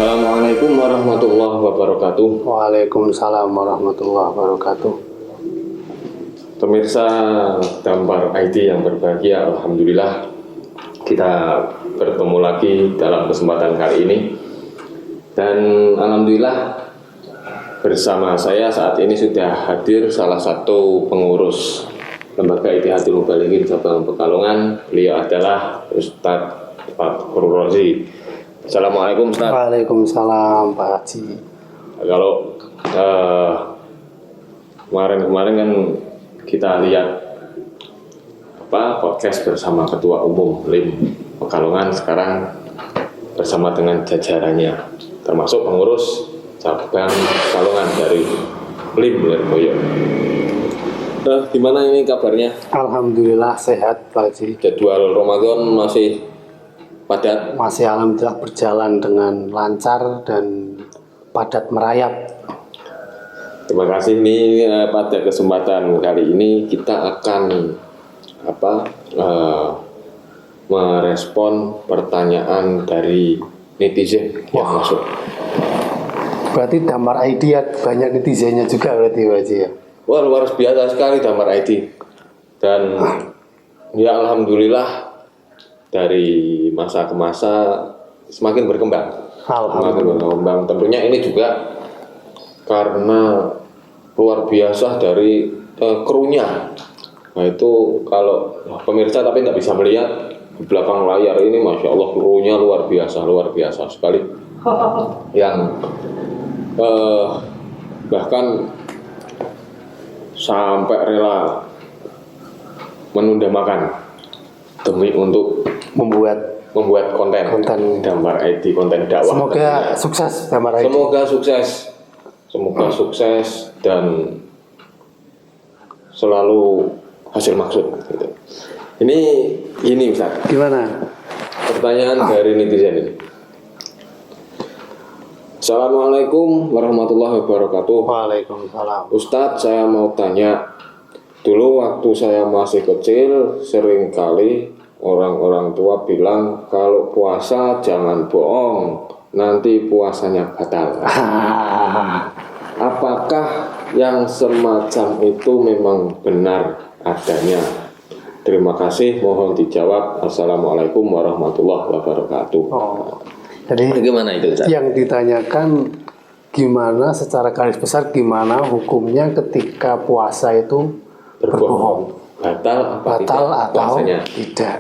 Assalamualaikum warahmatullahi wabarakatuh. Waalaikumsalam warahmatullahi wabarakatuh. Pemirsa Dampar IT yang berbahagia, alhamdulillah kita bertemu lagi dalam kesempatan kali ini. Dan alhamdulillah bersama saya saat ini sudah hadir salah satu pengurus Lembaga Ittihaadul Mubalighin Cabang Pekalongan. Beliau adalah Ustadz Fakhrul Razi. Assalamualaikum Ustaz. Waalaikumsalam Pak Haji. Kalau kemarin kan kita lihat podcast bersama Ketua Umum LIM Pekalongan, sekarang bersama dengan jajarannya, termasuk pengurus cabang Pekalongan dari LIM Lirboyo. Gimana ini kabarnya? Alhamdulillah sehat Pak Haji. Jadwal Ramadan masih padat? Masih alhamdulillah berjalan dengan lancar dan padat merayap. Terima kasih. Ini pada kesempatan kali ini kita akan merespon pertanyaan dari netizen yang masuk. Berarti Damar ID banyak netizennya juga berarti Pak Haji ya? Wah, luar biasa sekali Damar ID. Dan ya alhamdulillah dari masa ke masa semakin berkembang. Alhamdulillah. Tentunya ini juga karena luar biasa dari krunya. Nah itu kalau pemirsa tapi nggak bisa melihat di belakang layar ini, masya Allah krunya luar biasa sekali. Yang bahkan sampai rela menunda makan demi untuk membuat konten Damar ID, konten dakwah. Semoga sukses Damar ID. Semoga sukses dan selalu hasil maksud gitu. Ini Ustaz. Gimana? Pertanyaan dari netizen ini. Assalamualaikum warahmatullahi wabarakatuh. Waalaikumsalam. Ustadz, saya mau tanya. Dulu waktu saya masih kecil, sering kali orang-orang tua bilang kalau puasa jangan bohong, nanti puasanya batal. Apakah yang semacam itu memang benar adanya? Terima kasih, mohon dijawab. Assalamualaikum warahmatullahi wabarakatuh. Jadi bagaimana itu Ustaz? Yang ditanyakan gimana secara garis besar gimana hukumnya ketika puasa itu berbohong? Batal atau puasanya? Tidak.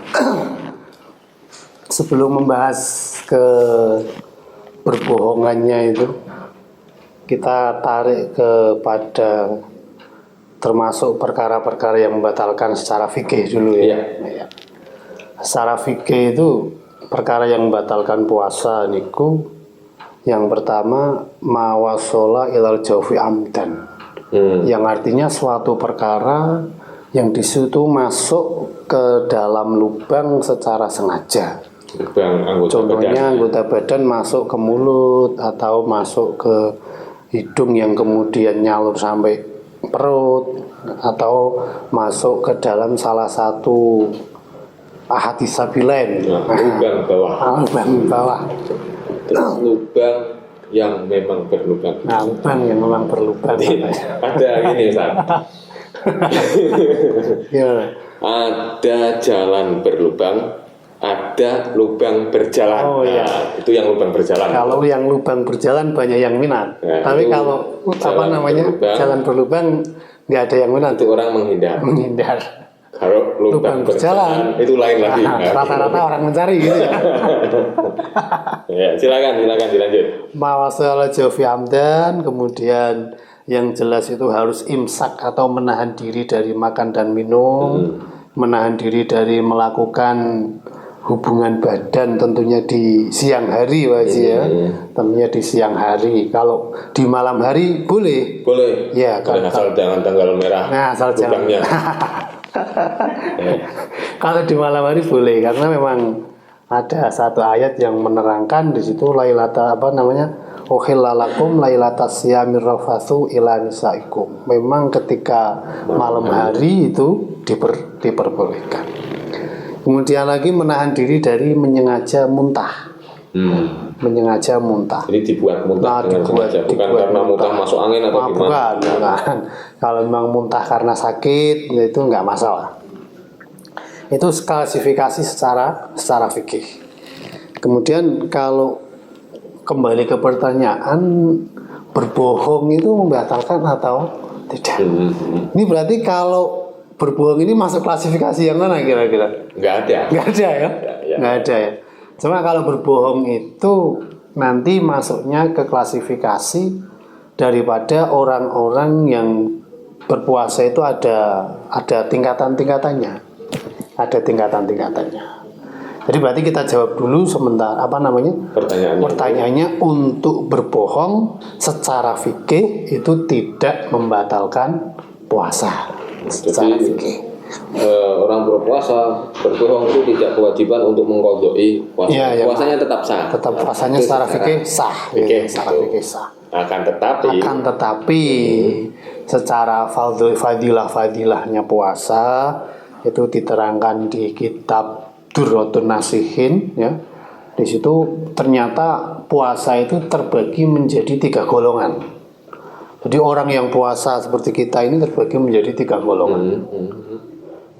Sebelum membahas ke berbohongannya itu, kita tarik kepada termasuk perkara-perkara yang membatalkan secara fikih dulu ya. Iya. Secara fikih itu perkara yang membatalkan puasa niku yang pertama mawasola ilal jawfi amdan. Yang artinya suatu perkara yang di situ masuk ke dalam lubang secara sengaja. Contohnya anggota badan masuk ke mulut atau masuk ke hidung yang kemudian nyalur sampai perut atau masuk ke dalam salah satu ahadisabilain. Lubang bawah. Lubang yang memang berlubang. Lubang yang memang berlubang. Ada ini Ustaz. Ada jalan berlubang, ada lubang berjalan. Itu yang lubang berjalan. Kalau yang lubang berjalan banyak yang minat. Tapi kalau jalan berlubang nggak ada yang minat. Itu orang menghindar. Kalau lubang berjalan itu lain lagi. Rata-rata orang mencari gitu ya. Ya, silakan dilanjut. Mawasalah jawfi amdan, kemudian yang jelas itu harus imsak atau menahan diri dari makan dan minum, menahan diri dari melakukan hubungan badan tentunya di siang hari ya. Tentunya di siang hari. Kalau di malam hari boleh. Ya, asal jangan tanggal merah. Asal jangan. Kalau di malam hari boleh karena memang ada satu ayat yang menerangkan di situ Uhillalakum lailatas siyamir rafathu ila nisaikum. Memang ketika malam hari itu diperbolehkan. Kemudian lagi menahan diri dari menyengaja muntah. menyengaja muntah. Jadi dibuat muntah dengan sengaja, bukan karena muntah masuk angin atau gimana? Bukan. Kalau memang muntah karena sakit, itu nggak masalah. Itu klasifikasi secara fikih. Kemudian kalau kembali ke pertanyaan, berbohong itu membatalkan atau tidak? Ini berarti kalau berbohong ini masuk klasifikasi yang mana kira-kira? Nggak ada ya? Nggak ada ya. Cuma kalau berbohong itu nanti masuknya ke klasifikasi daripada orang-orang yang berpuasa itu ada tingkatan-tingkatannya. Ada tingkatan-tingkatannya. Jadi berarti kita jawab dulu sementara pertanyaannya untuk berbohong secara fikih itu tidak membatalkan puasa secara fikih. Orang berpuasa berbohong itu tidak kewajiban untuk mengqadai puasa. Puasanya tetap sah. Tetap puasanya secara fikih sah. Secara fikih sah. Akan tetapi secara fadilahnya puasa itu diterangkan di kitab Durratun Nasihin ya. Di situ ternyata puasa itu terbagi menjadi 3 golongan. Jadi orang yang puasa seperti kita ini terbagi menjadi 3 golongan.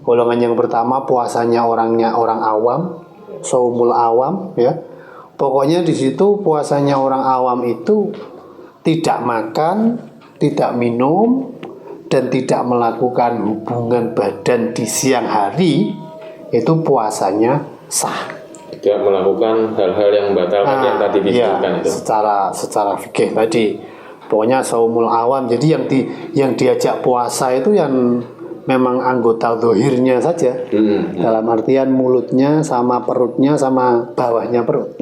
Golongan yang pertama puasanya orang awam, saumul awam ya. Pokoknya di situ puasanya orang awam itu tidak makan, tidak minum, dan tidak melakukan hubungan badan di siang hari, itu puasanya sah. Tidak melakukan hal-hal yang membatalkan yang tadi disebutkan itu. Secara fikih tadi, pokoknya saumul awam. Jadi yang diajak puasa itu yang memang anggota zahirnya saja, dalam artian mulutnya sama perutnya sama bawahnya perut.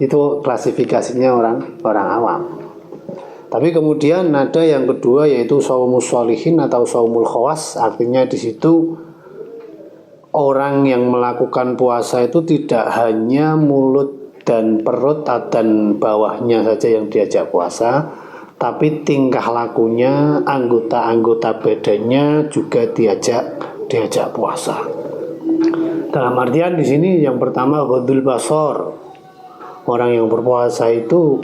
Itu klasifikasinya orang awam. Tapi kemudian ada yang kedua yaitu saumus sholihin atau saumul khawas. Artinya di situ orang yang melakukan puasa itu tidak hanya mulut dan perut dan bawahnya saja yang diajak puasa, tapi tingkah lakunya, anggota-anggota badannya juga diajak puasa. Dalam artian di sini yang pertama ghadul basar. Orang yang berpuasa itu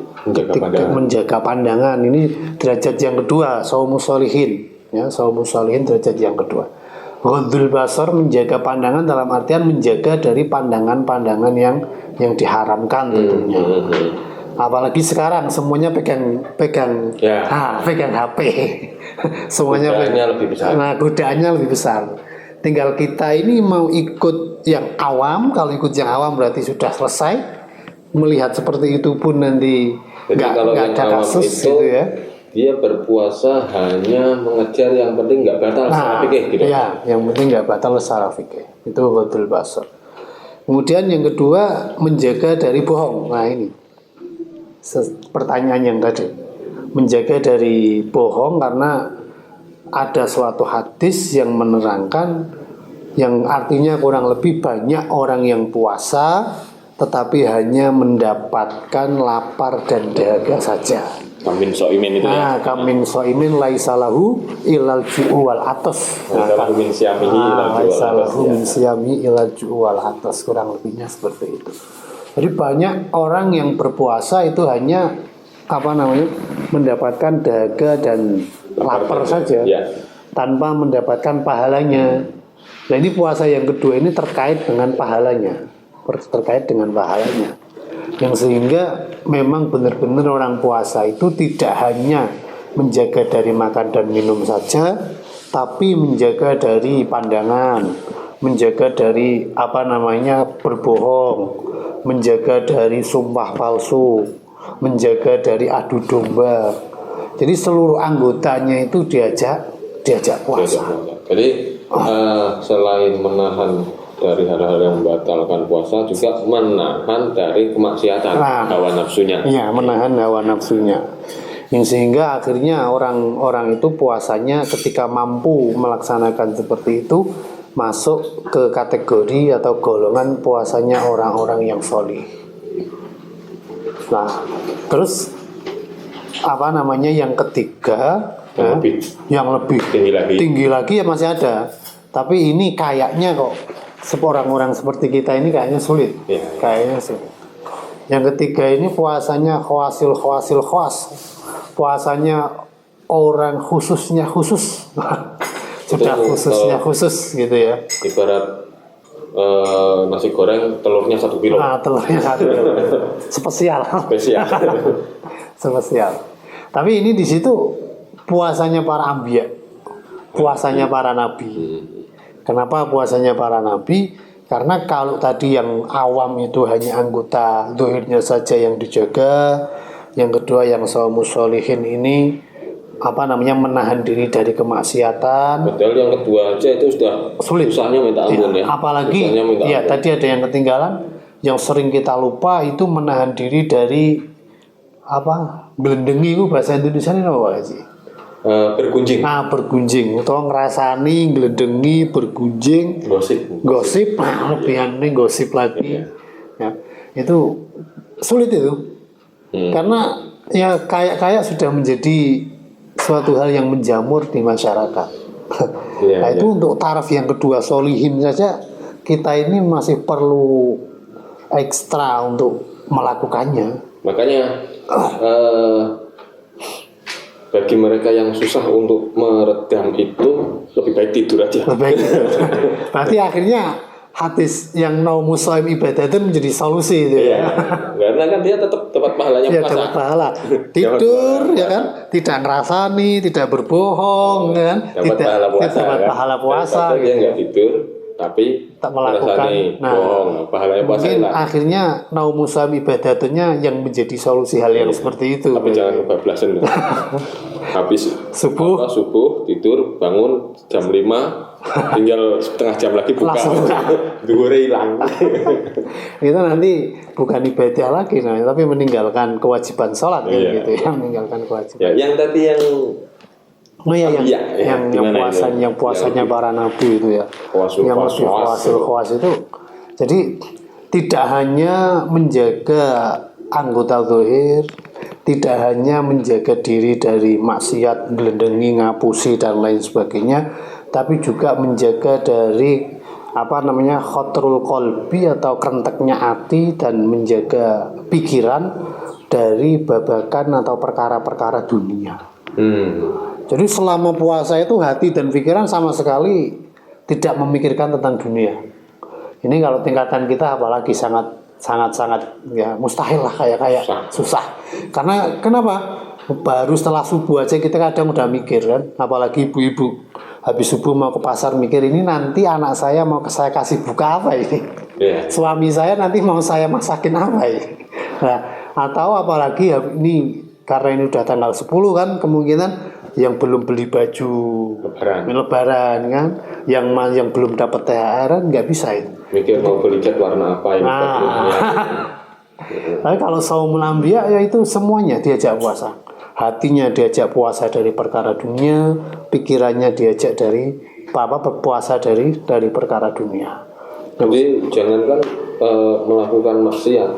menjaga pandangan. Ini derajat yang kedua, shaumus sholihin. Ya, shaumus sholihin derajat yang kedua. Ghadul basar menjaga pandangan dalam artian menjaga dari pandangan-pandangan yang diharamkan tentunya. Apalagi sekarang semuanya pegang HP. Semuanya godaannya lebih besar. Tinggal kita ini mau ikut yang awam. Kalau ikut yang awam berarti sudah selesai. Melihat seperti itu pun nanti nggak ada kasus itu, gitu ya. Dia berpuasa hanya mengejar yang penting nggak batal secara fikih gitu. Ya, yang penting nggak batal secara fikih. Itu ghadul basar. Kemudian yang kedua menjaga dari bohong. Nah ini pertanyaan yang tadi, menjaga dari bohong karena ada suatu hadis yang menerangkan, yang artinya kurang lebih banyak orang yang puasa tetapi hanya mendapatkan lapar dan dahaga saja. Kamin so'imin itu ya. Kamin so'imin laisalahu ilal ju'u wal atas. Laisalahu min siyamihi ilal ju'u wal atas. Kurang lebihnya seperti itu. Jadi banyak orang yang berpuasa itu hanya mendapatkan dahaga dan lapar saja, tanpa mendapatkan pahalanya. Nah ini puasa yang kedua ini terkait dengan pahalanya, yang sehingga memang benar-benar orang puasa itu tidak hanya menjaga dari makan dan minum saja, tapi menjaga dari pandangan, menjaga dari berbohong, menjaga dari sumpah palsu, menjaga dari adu domba. Jadi seluruh anggotanya itu diajak puasa. Jadi selain menahan dari hal-hal yang membatalkan puasa, juga menahan dari kemaksiatan hawa nafsunya. Iya, menahan hawa nafsunya. Yang sehingga akhirnya orang-orang itu puasanya ketika mampu melaksanakan seperti itu masuk ke kategori atau golongan puasanya orang-orang yang sholih. Nah, terus yang ketiga yang lebih tinggi lagi ya masih ada. Tapi ini kayaknya kok orang-orang seperti kita ini kayaknya sulit. Kayaknya sulit. Yang ketiga ini puasanya khawasil khas. Puasanya orang khususnya khusus. Sudah khususnya khusus gitu ya. Ibarat nasi goreng telurnya 1 kilo. Telurnya 1 kilo. Spesial. Spesial. Tapi ini di situ puasanya para anbiya, puasanya para nabi. Kenapa puasanya para nabi? Karena kalau tadi yang awam itu hanya anggota zahirnya saja yang dijaga, yang kedua yang shaumus sholihin ini menahan diri dari kemaksiatan. Padahal yang kedua aja itu sudah sulit. Susahnya minta ampun ya. Apalagi tadi ada yang ketinggalan, yang sering kita lupa itu menahan diri dari belendengi itu bahasa Indonesia ini apa sih? Bergunjing. Bergunjing. Atau ngerasani, geledengi, bergunjing. Gosip. Lebihannya gosip lagi. Ya, itu sulit itu. Karena ya kayak sudah menjadi suatu hal yang menjamur di masyarakat. Itu untuk taraf yang kedua solihin saja kita ini masih perlu ekstra untuk melakukannya. Makanya bagi mereka yang susah untuk meredam itu lebih baik tidur aja. Berarti akhirnya hadis yang naumu shaim ibadatun menjadi solusi itu ya. Karena kan dia tetap dapat pahalanya puasa. Dapat pahala. Tidur ya kan, tidak ngerasani, tidak berbohong kan, dapat pahala puasa gitu. Dia enggak tidur tapi tak melakukan pahalanya puasa. Mungkin akhirnya naumu shaim ibadatunya yang menjadi solusi hal yang seperti itu. Tapi jangan kebablasan. Habis subuh tidur, bangun jam 5, tinggal setengah jam lagi buka. Duhur hilang. Itu nanti bukan ibadah lagi tapi meninggalkan kewajiban sholat gitu ya, meninggalkan kewajiban. Ya, yang tadi yang yang puasanya para nabi itu ya. Yang khawas itu. Jadi tidak hanya menjaga anggota zahir, tidak hanya menjaga diri dari maksiat, belendengi, ngapusi dan lain sebagainya, tapi juga menjaga dari khotrul qalbi atau kerenteknya hati dan menjaga pikiran dari babakan atau perkara-perkara dunia. Jadi selama puasa itu hati dan pikiran sama sekali tidak memikirkan tentang dunia. Ini kalau tingkatan kita apalagi sangat ya mustahil lah, kayak susah. Karena kenapa? Baru setelah subuh aja kita kadang udah mikir kan, apalagi ibu-ibu habis subuh mau ke pasar mikir ini nanti anak saya mau saya kasih buka apa ini? Suami saya nanti mau saya masakin apa ini? Nah, atau apalagi ini karena ini udah tanggal 10 kan, kemungkinan yang belum beli baju lebaran kan, yang belum dapat THR nggak bisa itu. Mikir mau beli cat warna apa ini. Tapi kalau shaumul anbiya ya itu semuanya diajak puasa. Hatinya diajak puasa dari perkara dunia, pikirannya diajak dari berpuasa dari perkara dunia. Jadi jangankan melakukan maksiat,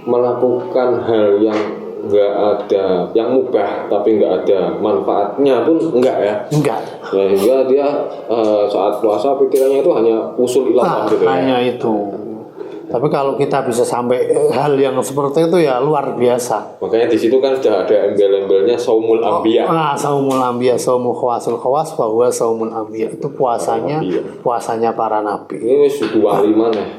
melakukan hal yang nggak ada, yang mubah tapi nggak ada manfaatnya pun enggak. Sehingga dia saat puasa pikirannya itu hanya usul ilallah gitu ya. Hanya itu. Tapi kalau kita bisa sampai hal yang seperti itu ya luar biasa. Makanya di situ kan sudah ada embel-embelnya shaumul anbiya. Shaumul anbiya, shaumul khawas bahwa shaumul anbiya itu puasanya para nabi. Ini wis wali maneh.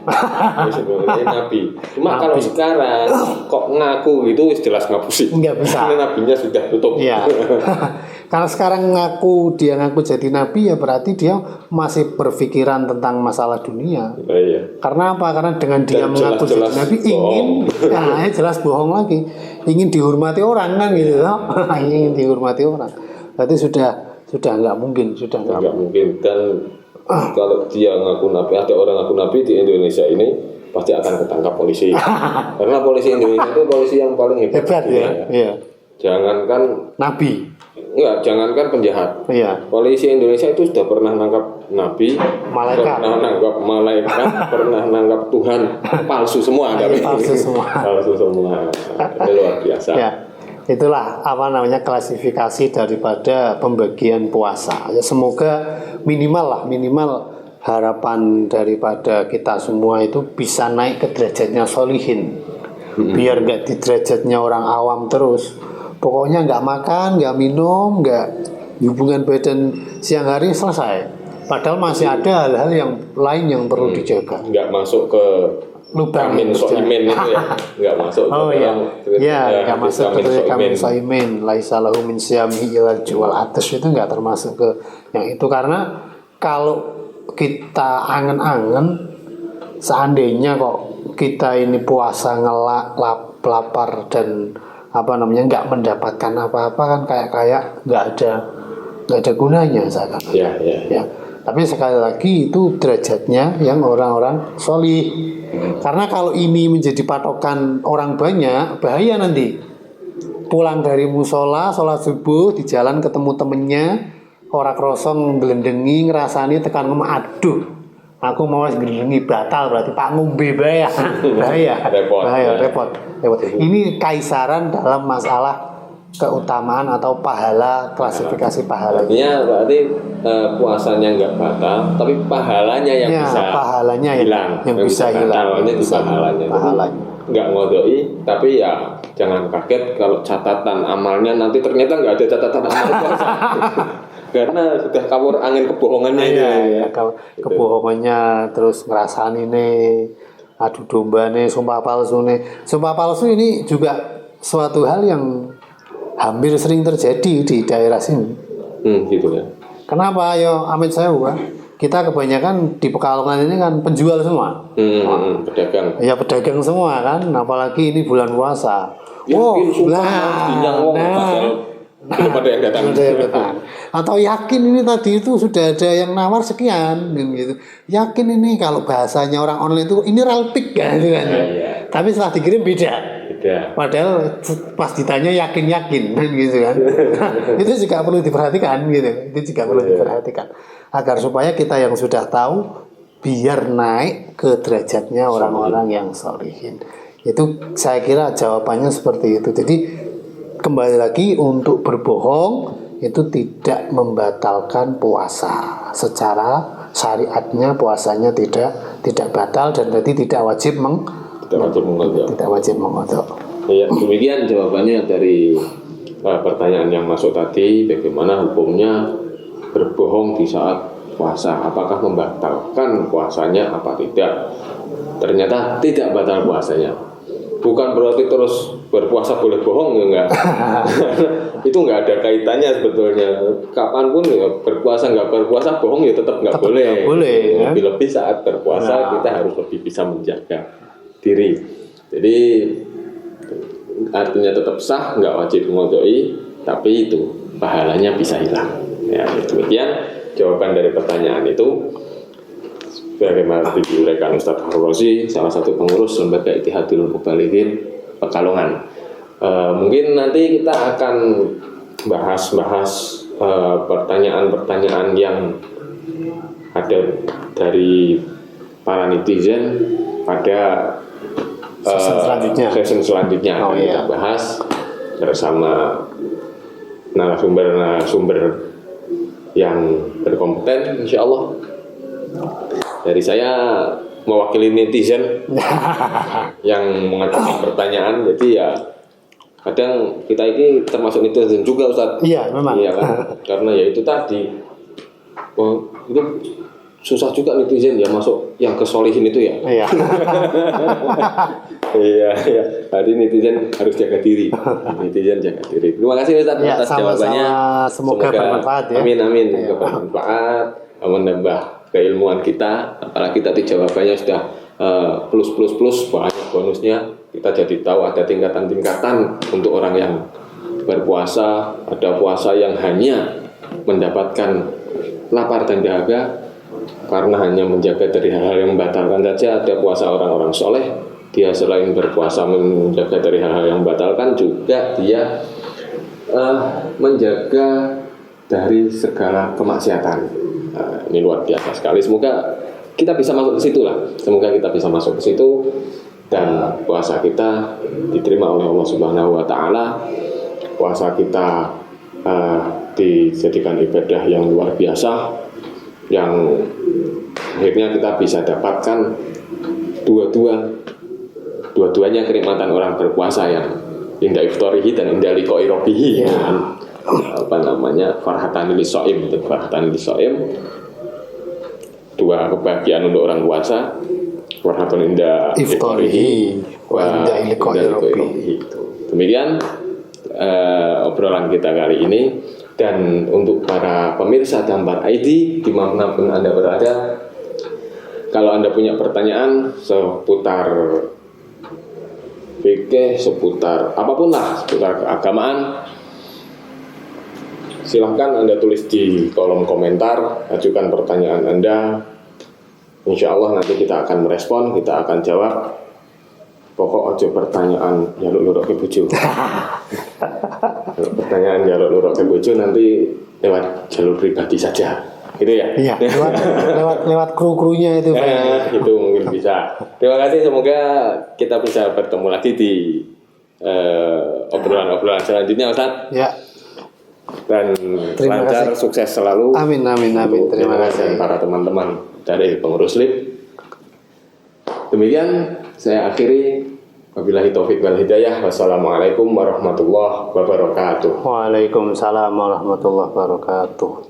Ini nabi. Cuma kalau sekarang kok ngaku gitu wis jelas ngapusi. Enggak bisa. Ini nabinya sudah tutup. Iya. Karena sekarang ngaku jadi nabi ya berarti dia masih berpikiran tentang masalah dunia. Karena apa? Karena dengan dia mengaku jadi nabi ingin jelas bohong lagi, ingin dihormati orang kan gitu. Ingin dihormati orang. Berarti sudah nggak mungkin, nggak mungkin. Dan kalau dia ngaku nabi, ada orang ngaku nabi di Indonesia ini pasti akan ketangkap polisi. Karena polisi Indonesia itu polisi yang paling hebat ya. Jangankan nabi. Jangankan penjahat. Polisi Indonesia itu sudah pernah nangkap nabi, pernah nangkap malaikat, pernah nangkap Tuhan, palsu semua. Palsu semua. Itu luar biasa. Ya, itulah klasifikasi daripada pembagian puasa. Ya, semoga minimal harapan daripada kita semua itu bisa naik ke derajatnya sholihin. biar nggak di derajatnya orang awam terus. Pokoknya nggak makan, nggak minum, nggak hubungan badan siang hari, selesai. Padahal masih ada hal-hal yang lain yang perlu dijaga. Nggak masuk ke Lubang kamin soimen itu ya, nggak masuk ke nggak masuk ke kamin soimen. Laisa lahu min siyamihi illa jual atas, itu nggak termasuk ke yang itu. Karena kalau kita angen-angen, seandainya kok kita ini puasa lapar dan nggak mendapatkan apa-apa, kan kayak nggak ada gunanya misalkan. Ya. Tapi sekali lagi itu derajatnya yang orang-orang solih. Karena kalau ini menjadi patokan orang banyak, bahaya nanti. Pulang dari musola, sholat subuh, di jalan ketemu temennya, orang krosong gelendengi, ngerasani tekan ngomong, aduh, aku mau gelendengi, batal berarti Pak ngombe bahaya. Repot. Ini kaisaran dalam masalah keutamaan atau pahala, klasifikasi pahala. Artinya berarti puasanya nggak batal, tapi pahalanya yang hilang. Yang bisa hilang. Pahalanya. Nggak ngodoi, tapi ya jangan kaget kalau catatan amalnya nanti ternyata nggak ada catatan amal puasa. Karena sudah kabur angin kebohongannya kebohongannya, terus ngerasani nih, adu domba nih, sumpah palsu ini juga suatu hal yang hampir sering terjadi di daerah sini. Gitu ya. Kenapa? Yo, amit saya kita kebanyakan di Pekalongan ini kan penjual semua. Pedagang. Ya pedagang semua kan, apalagi ini bulan puasa. Pada yang datang. Atau yakin ini tadi itu sudah ada yang nawar sekian gitu. Yakin ini kalau bahasanya orang online itu ini real pick kan gitu kan. Tapi setelah dikirim beda. Padahal pas ditanya yakin gitu kan. Itu juga perlu diperhatikan gitu. Agar supaya kita yang sudah tahu biar naik ke derajatnya orang-orang yang sholihin. Itu saya kira jawabannya seperti itu. Jadi kembali lagi, untuk berbohong itu tidak membatalkan puasa. Secara syariatnya puasanya tidak batal dan berarti tidak wajib mengodok. Ya, demikian jawabannya dari pertanyaan yang masuk tadi. Bagaimana hukumnya berbohong di saat puasa? Apakah membatalkan puasanya apa tidak? Ternyata tidak batal puasanya. Bukan berarti terus berpuasa boleh bohong, ya enggak. Itu enggak ada kaitannya sebetulnya. Kapanpun ya, berpuasa enggak berpuasa bohong ya tetap enggak boleh. Ya? Lebih saat berpuasa kita harus lebih bisa menjaga diri. Jadi artinya tetap sah, enggak wajib mengodoi, tapi itu pahalanya bisa hilang. Ya, demikian jawaban dari pertanyaan itu. Bagaimana diuraikan Ustadz Harrozi, salah satu pengurus Lembaga Ittihadul Mubalighin Pekalongan. Mungkin nanti kita akan bahas pertanyaan-pertanyaan yang ada dari para netizen pada sesi selanjutnya. Kita bahas bersama narasumber yang berkompeten, insya Allah. Dari saya mewakili netizen yang mengajukan pertanyaan, jadi ya kadang kita ini termasuk netizen juga, Ustaz. Iya, memang. Iya kan? Karena ya itu tadi, itu susah juga netizen ya masuk yang kesolihin itu ya. Iya. Iya. Jadi netizen harus jaga diri. Terima kasih Ustaz atas jawabannya. Semoga bermanfaat ya. Amin. Semoga bermanfaat, menambah keilmuan kita, apalagi tadi jawabannya sudah plus banyak bonusnya. Kita jadi tahu ada tingkatan-tingkatan untuk orang yang berpuasa. Ada puasa yang hanya mendapatkan lapar dan dahaga karena hanya menjaga dari hal-hal yang membatalkan saja. Ada puasa orang-orang soleh, dia selain berpuasa menjaga dari hal-hal yang membatalkan, juga dia menjaga dari segala kemaksiatan. Ini luar biasa sekali. Semoga kita bisa masuk ke situ lah. Dan puasa kita diterima oleh Allah Subhanahu wa taala. Puasa kita dijadikan ibadah yang luar biasa, yang akhirnya kita bisa dapatkan dua-dua dua-duanya kenikmatan orang berpuasa yang inda iftarihi dan inda liqa'i rabbih. Apa namanya, farhatan lisoim, itu farhatan lisoim, dua kebahagiaan untuk orang puasa, farhatun inda iftarihi wa inda liqa'i rabbih. Demikian obrolan kita kali ini. Dan untuk para pemirsa Dambar ID dimanapun Anda berada, kalau Anda punya pertanyaan seputar fikih, seputar apapun lah, seputar keagamaan, silahkan Anda tulis di kolom komentar, ajukan pertanyaan Anda. Insya Allah nanti kita akan merespon, kita akan jawab. Pokok aja pertanyaan jaluk luruk ke bojo. Pertanyaan jaluk luruk ke bojo nanti lewat jalur pribadi saja, gitu ya? Iya, lewat kru-krunya itu. Itu mungkin bisa. Terima kasih, semoga kita bisa bertemu lagi di obrolan-obrolan selanjutnya, Ustaz. Ya. Dan lancar, sukses selalu. Amin. Terima kasih para teman-teman dari pengurus LIP. Demikian saya akhiri, wabillahi taufik wal hidayah. Wassalamualaikum warahmatullahi wabarakatuh. Waalaikumsalam warahmatullahi wabarakatuh.